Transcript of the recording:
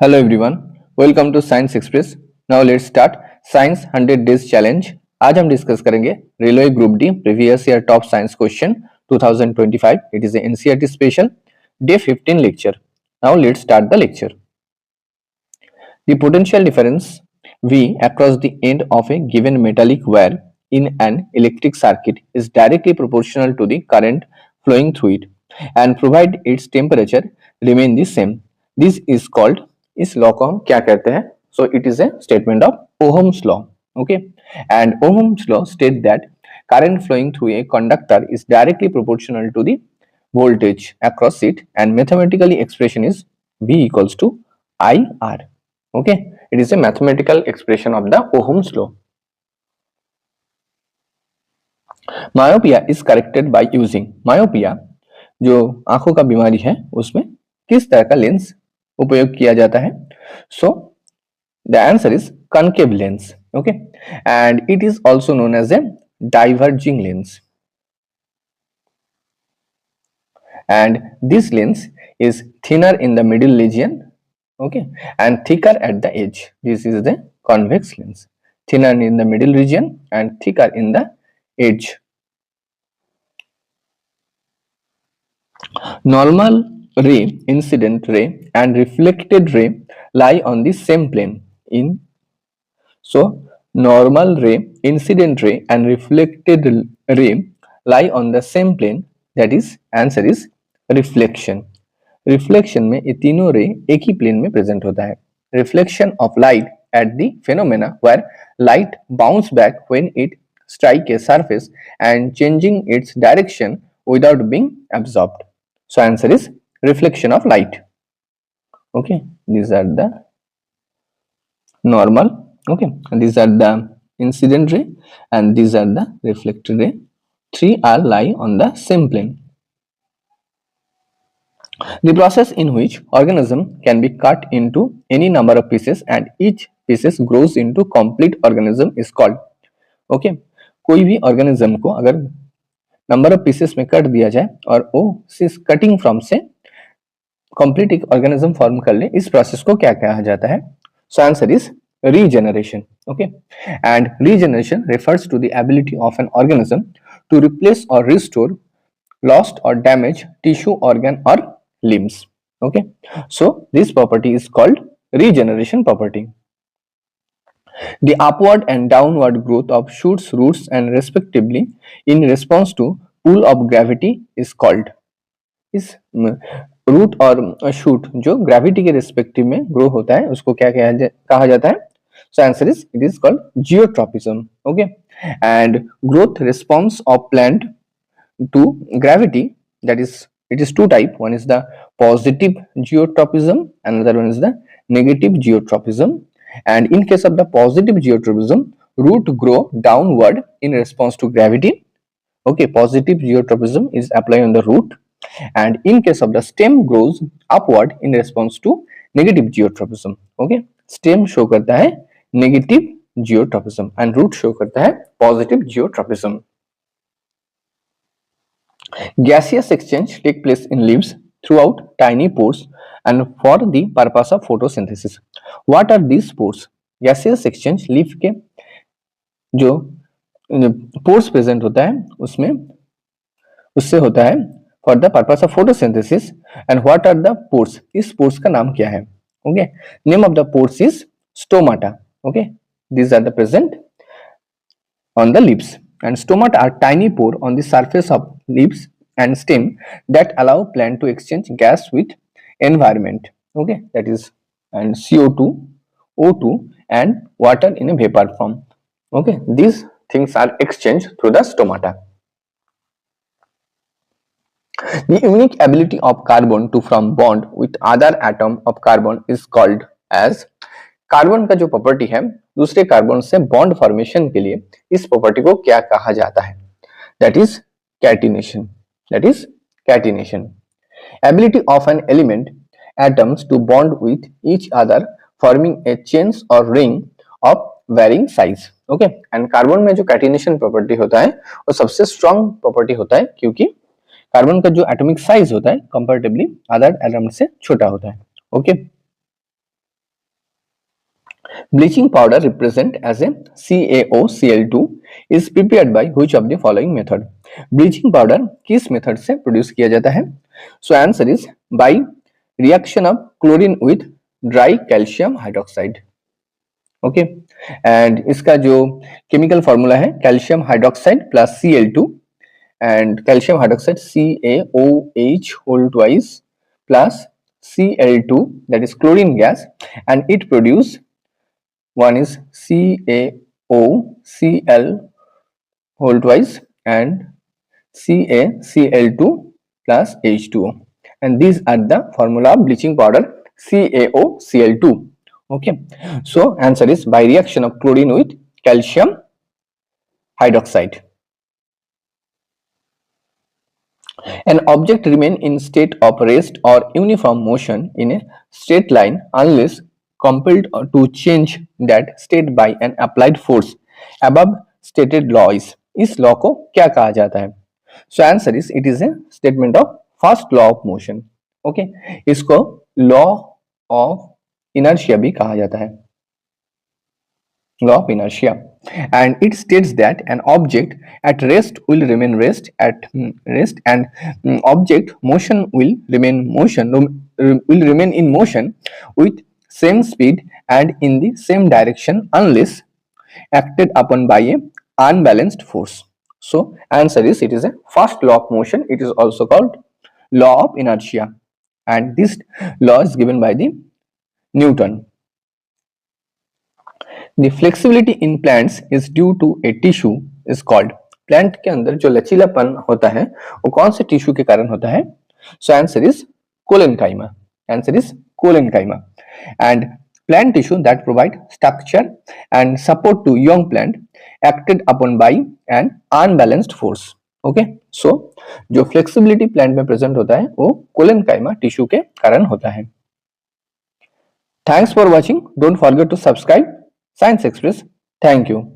Hello everyone, welcome to Science Express. Now let's start Science 100 Days Challenge. आज हम discuss करेंगे railway group D previous year top science question 2025. It is a NCERT special day 15 lecture. Now let's start the lecture. The potential difference V across the end of a given metallic wire in an electric circuit is directly proportional to the current flowing through it and provide its temperature remain the same. This is called इस law को हम क्या कहते हैं? So it is a statement of Ohm's law. Okay, and Ohm's law state that current flowing through a conductor is directly proportional to the voltage across it, and mathematical expression is V equals to IR. Okay, it is a mathematical expression of the Ohm's law. Myopia is corrected by using myopia जो आंखों का बीमारी है उसमें किस तरह का lens उपयोग किया जाता है? So the answer is concave lens. Okay, and it is also known as a diverging lens, and this lens is thinner in the middle region, okay, and thicker at the edge. This is the convex lens, thinner in the middle region and thicker in the edge. Normal ray, incident ray and reflected ray lie on the same plane in so normal ray, incident ray and reflected ray lie on the same plane, that is answer is reflection. Reflection में ये तीनों रे एक ही plane में present होता है. Reflection of light at the phenomena where light bounce back when it strike a surface and changing its direction without being absorbed. So answer is reflection of light. Okay, these are the normal. Okay, and these are the incident ray and these are the reflected ray. Three are lie on the same plane. The process in which organism can be cut into any number of pieces and each pieces grows into complete organism is called. Okay, कोई भी organism को अगर number of pieces में cut दिया जाए और वो इस कटिंग फ्रॉम से कंप्लीट एक ऑर्गेनिज्म फॉर्म कर ले, इस प्रोसेस को क्या कहा जाता है? So answer is regeneration. Okay, and regeneration refers to the ability of an organism to replace or restore lost or damaged tissue, organ or limbs. Okay, so this property is called regeneration property. The upward and downward growth of shoots, roots and respectively in response to pull of gravity is called. इस root और shoot जो gravity के respective में grow होता है उसको क्या कहा जाता है? So answer is it is called geotropism. Okay, and growth response of plant to gravity, that is it is two type. One is the positive geotropism, another one is the negative geotropism. And in case of the positive geotropism, root grow downward in response to gravity. Okay, positive geotropism is applied on the root, and in case of the stem grows upward in response to negative geotropism. Okay, stem show करता है negative geotropism and root show करता है positive geotropism. Gaseous exchange take place in leaves throughout tiny pores and for the purpose of photosynthesis. What are these pores? Gaseous exchange leaf के जो pores present होता है उसमें उससे होता है for the purpose of photosynthesis. And what are the pores? इस pores का नाम क्या है? Okay, name of the pores is stomata. Okay, these are the present on the leaves, and stomata are tiny pore on the surface of leaves and stem that allow plant to exchange gas with environment. Okay, that is and CO2, O2 and water in a vapor form. Okay, these things are exchanged through the stomata. The unique ability of carbon to form bond with other atom of carbon is called as. Carbon का जो property है दूसरे carbon से bond formation के लिए इस property को क्या कहा जाता है? That is catenation. That is catenation. Ability of an element atoms to bond with each other forming a chains और ring of varying size. Okay, and carbon में जो कैटिनेशन प्रॉपर्टी होता है वो सबसे स्ट्रॉन्ग प्रॉपर्टी होता है क्योंकि कार्बन का जो एटॉमिक साइज होता है कंपैरेटिवली अदर एटम से छोटा होता है. Okay, Bleaching powder represent as a CaOCl2 is prepared by which of the following method? Bleaching powder किस मेथड से प्रोड्यूस किया जाता है? So answer is by reaction of chlorine with dry calcium hydroxide. Okay and इसका जो chemical formula है calcium hydroxide plus Cl2 and calcium hydroxide CaOH whole twice plus Cl2, that is chlorine gas, and it produce one is CaOCl whole twice and CaCl2 plus H2O, and these are the formula of bleaching powder CaOCl2. Okay, so answer is by reaction of chlorine with calcium hydroxide. An object remain in state of rest or uniform motion in a straight line unless compelled to change that state by an applied force above stated law is. इस law को क्या कहा जाता है? So answer is it is a statement of first law of motion. Okay, इसको law of inertia भी कहा जाता है, law of inertia, and it states that an object at rest will remain rest at rest and object motion will remain in motion with same speed and in the same direction unless acted upon by a unbalanced force. So answer is it is a first law of motion. It is also called law of inertia, and this law is given by the Newton. The flexibility in plants is due to a tissue is called. Plant के अंदर जो लचीलापन होता है वो कौन से tissue के कारण होता है? So answer is collenchyma. Answer is collenchyma. And plant tissue that provide structure and support to young plant acted upon by an unbalanced force. Okay, so जो flexibility plant में present होता है वो कोलेनकाइमा टिश्यू के कारण होता है. Thanks for watching. Don't forget to subscribe Science Express. Thank you.